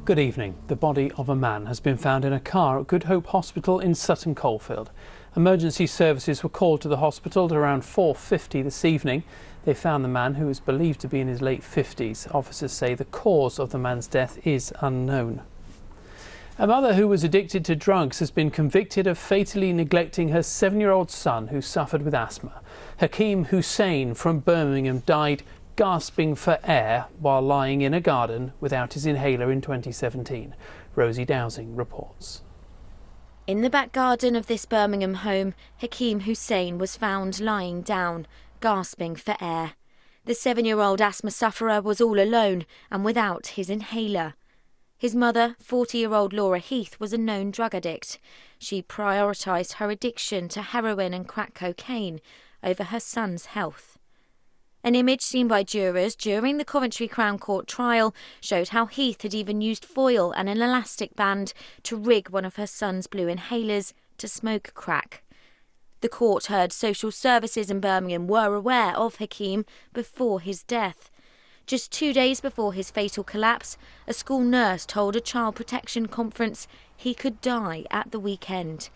Good evening. The body of a man has been found in a car at Good Hope Hospital in Sutton Coldfield. Emergency services were called to the hospital at around 4:50 this evening. They found the man, who is believed to be in his late 50s. Officers say the cause of the man's death is unknown. A mother who was addicted to drugs has been convicted of fatally neglecting her 7-year-old son who suffered with asthma. Hakeem Hussein from Birmingham died gasping for air while lying in a garden without his inhaler in 2017. Rosie Dowsing reports. In the back garden of this Birmingham home, Hakeem Hussein was found lying down, gasping for air. The 7-year-old asthma sufferer was all alone and without his inhaler. His mother, 40-year-old Laura Heath, was a known drug addict. She prioritised her addiction to heroin and crack cocaine over her son's health. An image seen by jurors during the Coventry Crown Court trial showed how Heath had even used foil and an elastic band to rig one of her son's blue inhalers to smoke crack. The court heard social services in Birmingham were aware of Hakeem before his death. Just 2 days before his fatal collapse, a school nurse told a child protection conference he could die at the weekend.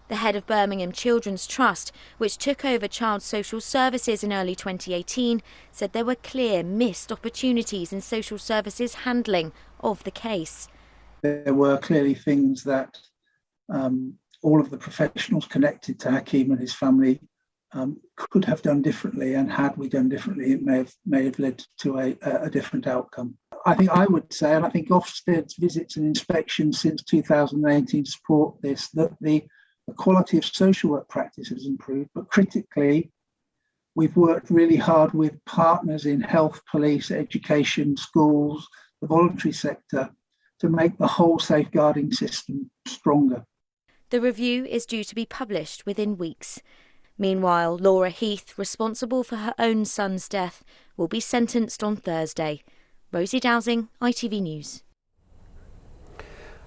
The head of Birmingham Children's Trust, which took over child social services in early 2018, said there were clear missed opportunities in social services handling of the case. There were clearly things that all of the professionals connected to Hakeem and his family could have done differently, and had we done differently, it may have led to a different outcome. I think I would say, and I think Ofsted's visits and inspections since 2018 support this, that the quality of social work practice has improved, but critically, we've worked really hard with partners in health, police, education, schools, the voluntary sector, to make the whole safeguarding system stronger. The review is due to be published within weeks. Meanwhile, Laura Heath, responsible for her own son's death, will be sentenced on Thursday. Rosie Dowsing, ITV News.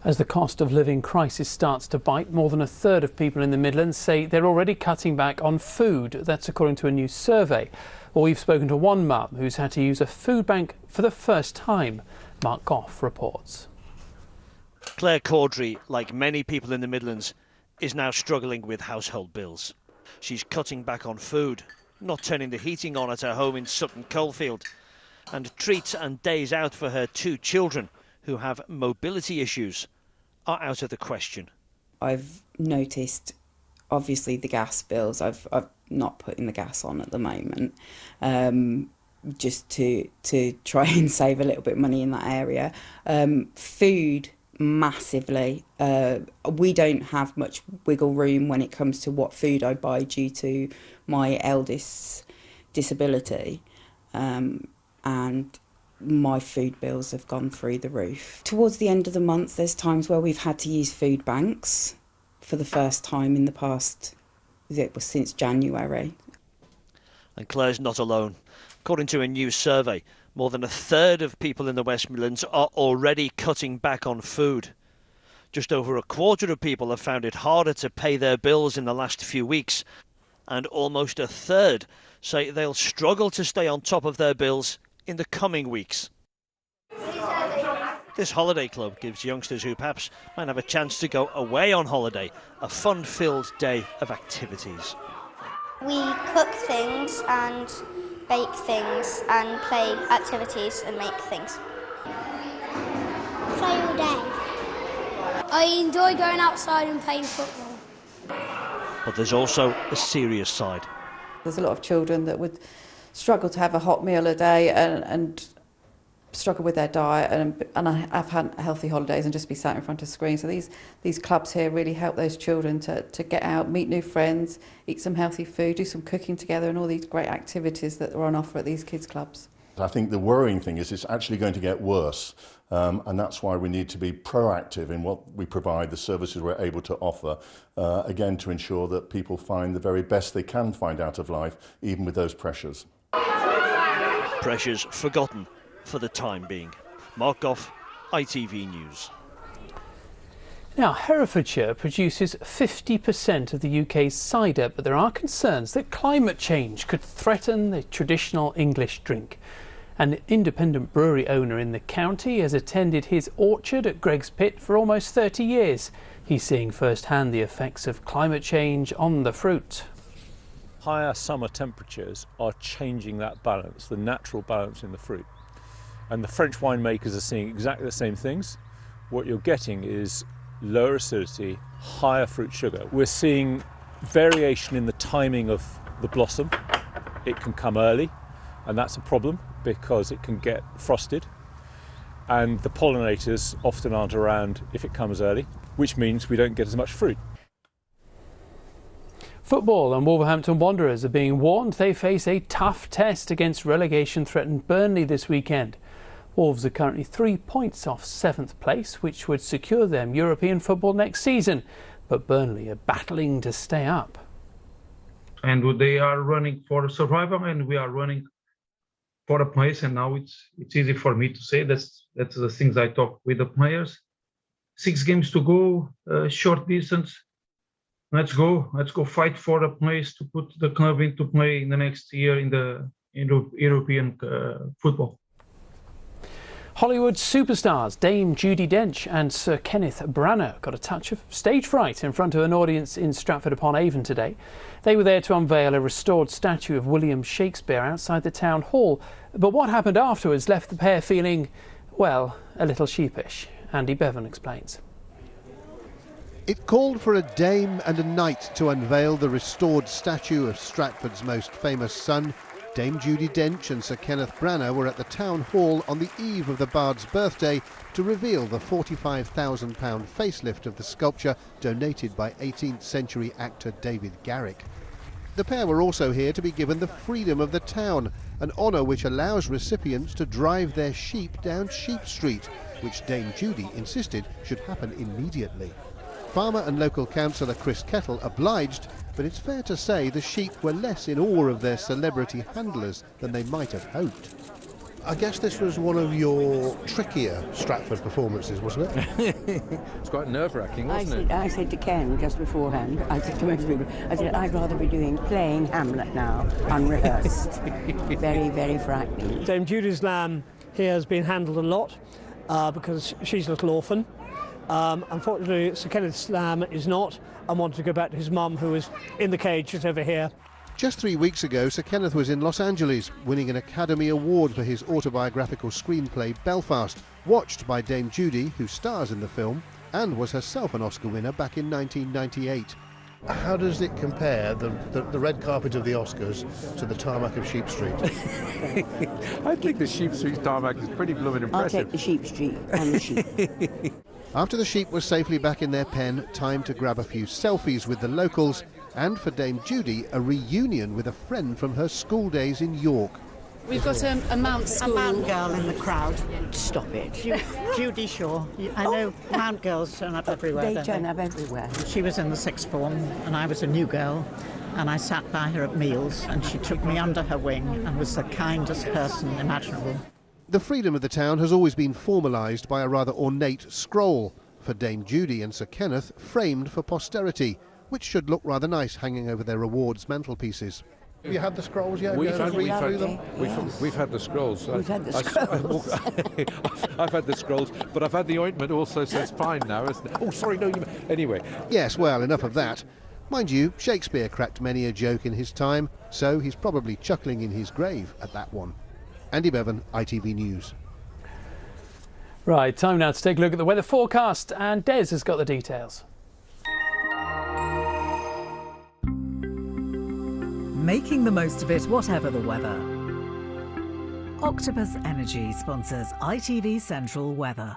As the cost of living crisis starts to bite, more than a third of people in the Midlands say they're already cutting back on food. That's according to a new survey. Well, we've spoken to one mum who's had to use a food bank for the first time. Mark Goff reports. Claire Caudry, like many people in the Midlands, is now struggling with household bills. She's cutting back on food, not turning the heating on at her home in Sutton Coldfield, and treats and days out for her 2 children who have mobility issues are out of the question. I've noticed, obviously, the gas bills. I've not putting the gas on at the moment, just to try and save a little bit of money in that area. Food, massively. We don't have much wiggle room when it comes to what food I buy due to my eldest's disability, and my food bills have gone through the roof. Towards the end of the month, there's times where we've had to use food banks for the first time in the past, it was since January. And Claire's not alone. According to a new survey, more than a third of people in the West Midlands are already cutting back on food. Just over a quarter of people have found it harder to pay their bills in the last few weeks, and almost a third say they'll struggle to stay on top of their bills in the coming weeks. This holiday club gives youngsters who perhaps might have a chance to go away on holiday a fun-filled day of activities. We cook things and bake things and play activities and make things. Play all day. I enjoy going outside and playing football. But there's also a serious side. There's a lot of children that would struggle to have a hot meal a day and struggle with their diet, and I've had healthy holidays and just be sat in front of screens. So these clubs here really help those children to get out, meet new friends, eat some healthy food, do some cooking together, and all these great activities that are on offer at these kids' clubs. I think the worrying thing is it's actually going to get worse, and that's why we need to be proactive in what we provide, the services we're able to offer, again to ensure that people find the very best they can find out of life, even with those pressures. Pressures forgotten for the time being. Mark Goff, ITV News. Now, Herefordshire produces 50% of the UK's cider, but there are concerns that climate change could threaten the traditional English drink. An independent brewery owner in the county has attended his orchard at Greg's Pit for almost 30 years. He's seeing firsthand the effects of climate change on the fruit. Higher summer temperatures are changing that balance, the natural balance in the fruit. And the French winemakers are seeing exactly the same things. What you're getting is lower acidity, higher fruit sugar. We're seeing variation in the timing of the blossom. It can come early, and that's a problem because it can get frosted. And the pollinators often aren't around if it comes early, which means we don't get as much fruit. Football and Wolverhampton Wanderers are being warned they face a tough test against relegation-threatened Burnley this weekend. Wolves are currently 3 points off 7th place, which would secure them European football next season. But Burnley are battling to stay up. And they are running for survival, and we are running for a place. And now it's easy for me to say that's the things I talk with the players. 6 games to go, short distance. Let's go fight for a place to put the club into play in the next year in the European football. Hollywood superstars Dame Judi Dench and Sir Kenneth Branagh got a touch of stage fright in front of an audience in Stratford-upon-Avon today. They were there to unveil a restored statue of William Shakespeare outside the town hall. But what happened afterwards left the pair feeling, well, a little sheepish. Andy Bevan explains. It called for a dame and a knight to unveil the restored statue of Stratford's most famous son. Dame Judi Dench and Sir Kenneth Branagh were at the town hall on the eve of the bard's birthday to reveal the £45,000 facelift of the sculpture donated by 18th century actor David Garrick. The pair were also here to be given the freedom of the town, an honour which allows recipients to drive their sheep down Sheep Street, which Dame Judi insisted should happen immediately. Farmer and local councillor Chris Kettle obliged, but it's fair to say the sheep were less in awe of their celebrity handlers than they might have hoped. I guess this was one of your trickier Stratford performances, wasn't it? It's quite nerve-wracking, wasn't it? I said to Ken just beforehand, I said to most people, I said, I'd rather be playing Hamlet now, unrehearsed. Very, very frightening. Dame Judi's lamb here has been handled a lot because she's a little orphan. Unfortunately, Sir Kenneth's lamb is not, and wanted to go back to his mum, who is in the cage just over here. Just 3 weeks ago, Sir Kenneth was in Los Angeles, winning an Academy Award for his autobiographical screenplay Belfast, watched by Dame Judi, who stars in the film, and was herself an Oscar winner back in 1998. How does it compare, the red carpet of the Oscars, to the tarmac of Sheep Street? I think the Sheep Street tarmac is pretty blooming impressive. I'll take the Sheep Street and the sheep. After the sheep were safely back in their pen, time to grab a few selfies with the locals, and for Dame Judi, a reunion with a friend from her school days in York. We've got a Mount School. A Mount girl in the crowd. Stop it. Judy Shaw. I know Mount girls turn up everywhere. They turn up everywhere. She was in the sixth form and I was a new girl, and I sat by her at meals and she took me under her wing and was the kindest person imaginable. The freedom of the town has always been formalised by a rather ornate scroll, for Dame Judi and Sir Kenneth framed for posterity, which should look rather nice hanging over their awards mantelpieces. Have you had the scrolls yet? We've had the scrolls. We've had the scrolls. I've had the scrolls, but I've had the ointment also, so it's fine now, isn't it? Oh, sorry, no, anyway. Yes, well, enough of that. Mind you, Shakespeare cracked many a joke in his time, so he's probably chuckling in his grave at that one. Andy Bevan, ITV News. Right, time now to take a look at the weather forecast, and Des has got the details. Making the most of it, whatever the weather. Octopus Energy sponsors ITV Central Weather.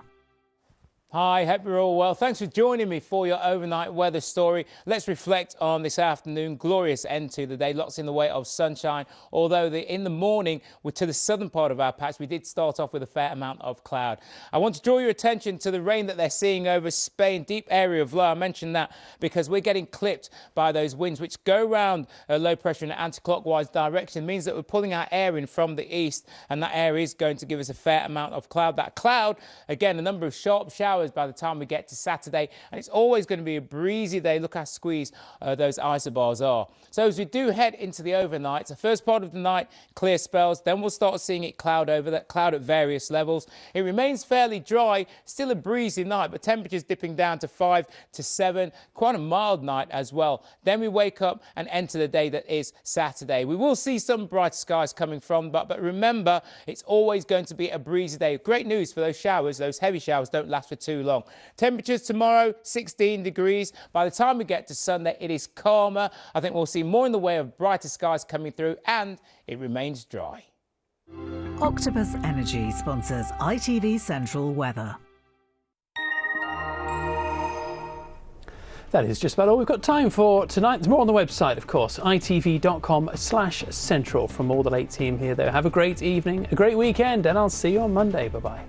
Hi, hope you're all well. Thanks for joining me for your overnight weather story. Let's reflect on this afternoon. Glorious end to the day, lots in the way of sunshine. Although in the morning, to the southern part of our patch, we did start off with a fair amount of cloud. I want to draw your attention to the rain that they're seeing over Spain, deep area of low. I mentioned that because we're getting clipped by those winds which go round low pressure in an anti-clockwise direction. It means that we're pulling our air in from the east, and that air is going to give us a fair amount of cloud. That cloud, again, a number of sharp showers showers by the time we get to Saturday, and it's always going to be a breezy day. Look how squeezed those isobars are. So as we do head into the overnight, the first part of the night, clear spells, then we'll start seeing it cloud over, that cloud at various levels. It remains fairly dry, still a breezy night, but temperatures dipping down to 5 to 7, quite a mild night as well. Then we wake up and enter the day that is Saturday. We will see some bright skies coming from, but remember, it's always going to be a breezy day. Great news for those showers. Those heavy showers don't last for too long. Temperatures tomorrow, 16 degrees. By the time we get to Sunday, it is calmer. I think we'll see more in the way of brighter skies coming through, and it remains dry. Octopus Energy sponsors ITV Central Weather. That is just about all we've got time for tonight. There's more on the website, of course, itv.com/central. From all the late team here, though, have a great evening, a great weekend, and I'll see you on Monday. Bye-bye.